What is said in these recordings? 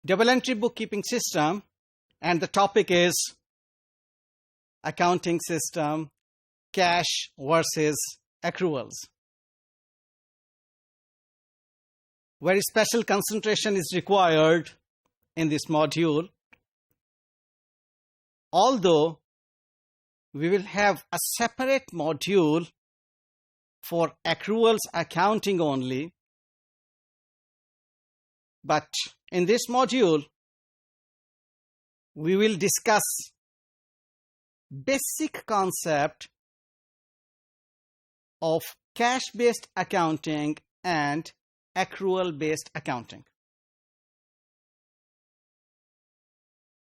double entry bookkeeping system, and the topic is accounting system, cash versus accruals. Very special concentration is required in this module. Although we will have a separate module for accruals accounting only, but in this module we will discuss basic concept of cash-based accounting and accrual-based accounting.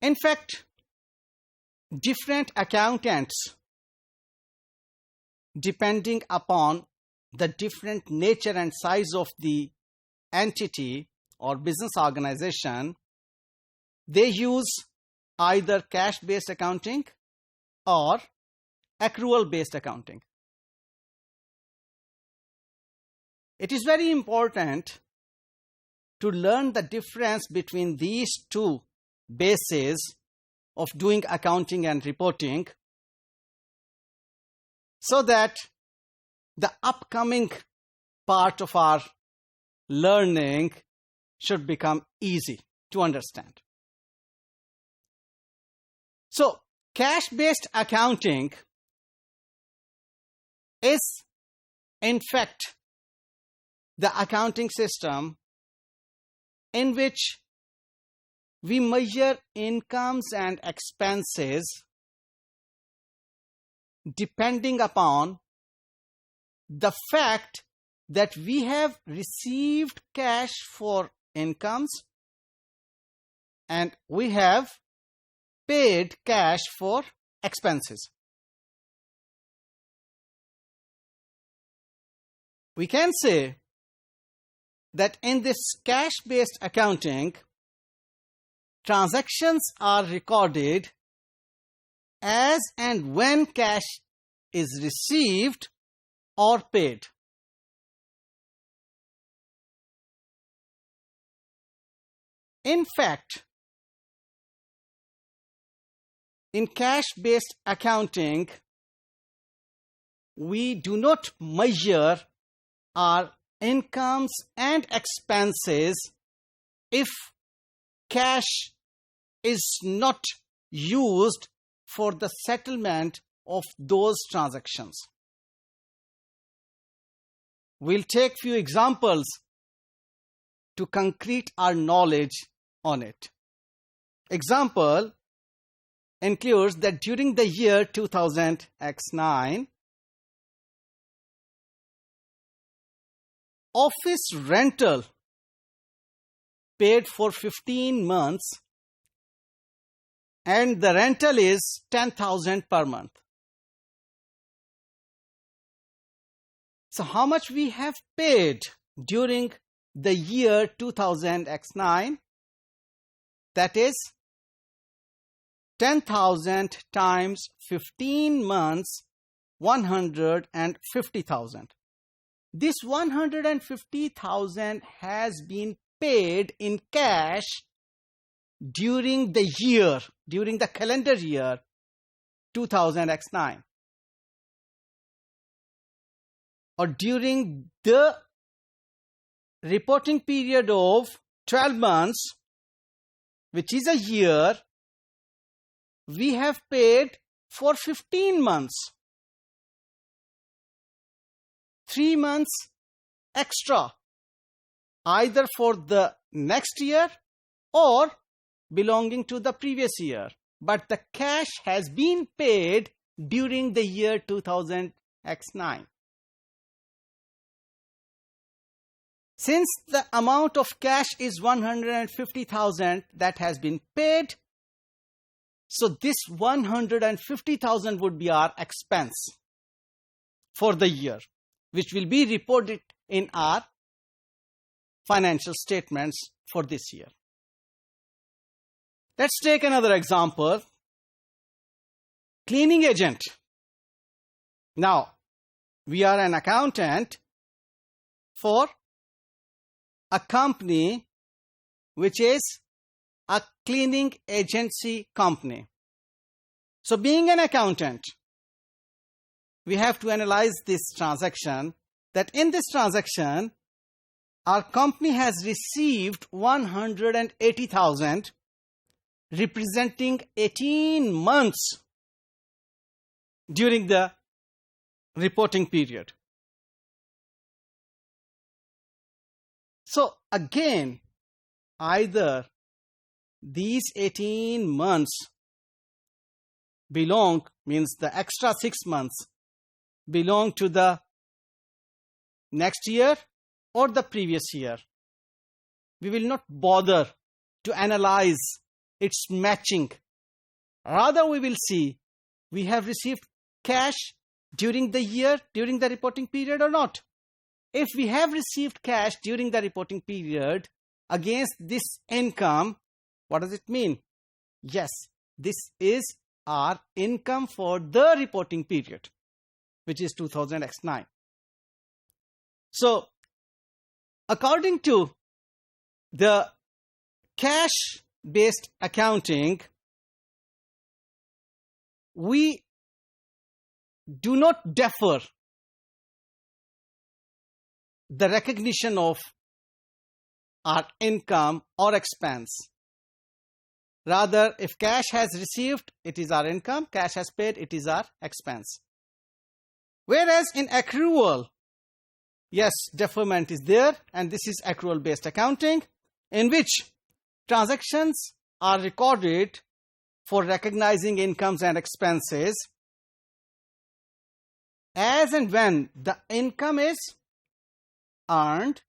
In fact, different accountants, depending upon the different nature and size of the entity or business organization, they use either cash-based accounting or accrual-based accounting. It is very important to learn the difference between these two bases of doing accounting and reporting, so that the upcoming part of our learning should become easy to understand. So, cash-based accounting is, in fact, the accounting system in which we measure incomes and expenses depending upon the fact that we have received cash for incomes and we have paid cash for expenses. We can say that in this cash-based accounting, transactions are recorded as and when cash is received or paid. In fact, in cash-based accounting, we do not measure our incomes and expenses if cash is not used for the settlement of those transactions. We'll take few examples to concrete our knowledge on it. Example includes that during the year 2000X9, office rental paid for 15 months and the rental is 10,000 per month. So how much we have paid during the year 2000X9? That is 10,000 times 15 months, 150,000. This 150,000 has been paid in cash during the year, during the calendar year 2000X9, or during the reporting period of 12 months, which is a year. We have paid for 15 months, 3 months extra, either for the next year or belonging to the previous year. But the cash has been paid during the year 2000X9. Since the amount of cash is 150,000 that has been paid, so this 150,000 would be our expense for the year, which will be reported in our financial statements for this year. Let's take another example. Cleaning agent. Now, we are an accountant for a company which is a cleaning agency company. So being an accountant, we have to analyze this transaction, that in this transaction, our company has received 180,000, representing 18 months during the reporting period. So again, either these 18 months belong, means the extra 6 months belong to the next year or the previous year. We will not bother to analyze its matching. Rather, we will see we have received cash during the year, during the reporting period or not. If we have received cash during the reporting period against this income, what does it mean? Yes, this is our income for the reporting period, which is 2000x9. So, according to the cash-based accounting, we do not defer the recognition of our income or expense. Rather, if cash has received, it is our income. Cash has paid, it is our expense. Whereas in accrual, yes, deferment is there, and this is accrual-based accounting, in which transactions are recorded for recognizing incomes and expenses as and when the income is earned,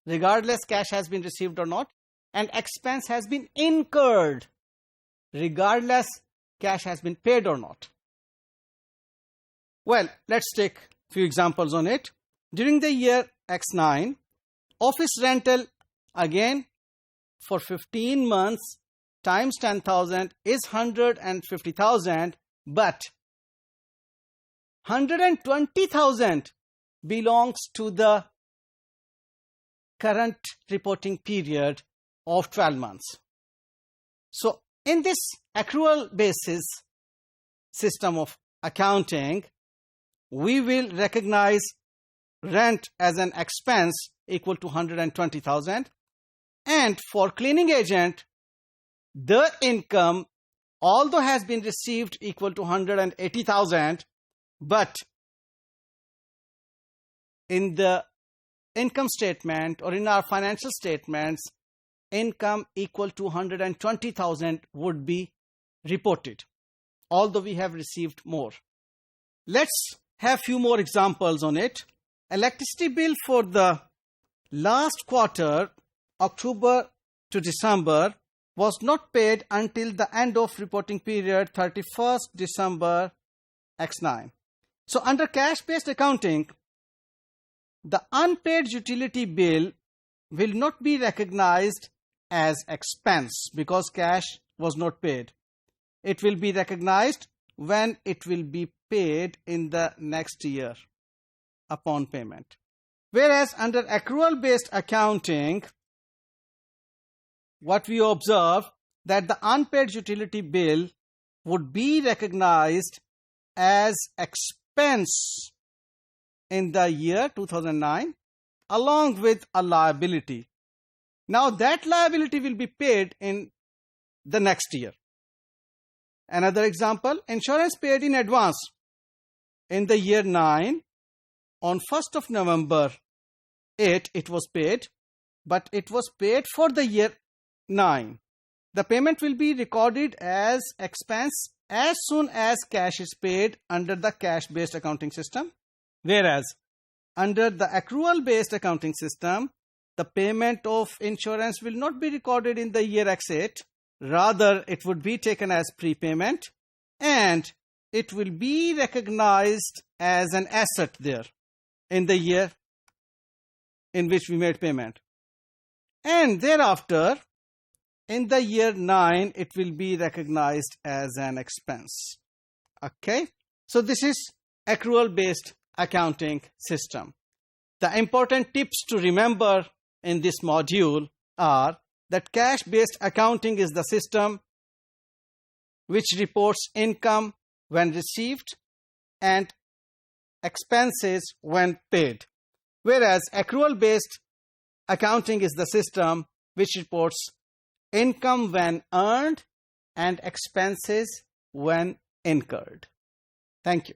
regardless cash has been received or not, and expense has been incurred, regardless cash has been paid or not. Well, let's take a few examples on it. During the year X9, office rental, again, for 15 months times 10,000 is 150,000, but 120,000 belongs to the current reporting period of 12 months. So, in this accrual basis system of accounting, we will recognize rent as an expense equal to 120,000, and for cleaning agent, the income, although has been received, equal to 180,000, but in the income statement or in our financial statements, income equal to 120,000 would be reported, although we have received more. Let's have few more examples on it. Electricity bill for the last quarter, October to December, was not paid until the end of reporting period 31st December X9. So under cash-based accounting, the unpaid utility bill will not be recognized as expense because cash was not paid. It will be recognized when it will be paid in the next year upon payment. Whereas under accrual-based accounting, what we observe that the unpaid utility bill would be recognized as expense in the year 2009 along with a liability. Now that liability will be paid in the next year. Another example, insurance paid in advance in the year 9 on 1st of November 8 it was paid, but it was paid for the year 9. The payment will be recorded as expense as soon as cash is paid under the cash-based accounting system. Whereas under the accrual-based accounting system, the payment of insurance will not be recorded in the year X8. Rather, it would be taken as prepayment and it will be recognized as an asset there in the year in which we made payment. And thereafter, in the year 9, it will be recognized as an expense. Okay? So this is accrual-based accounting system. The important tips to remember in this module are that cash-based accounting is the system which reports income when received and expenses when paid, whereas accrual-based accounting is the system which reports income when earned and expenses when incurred. Thank you.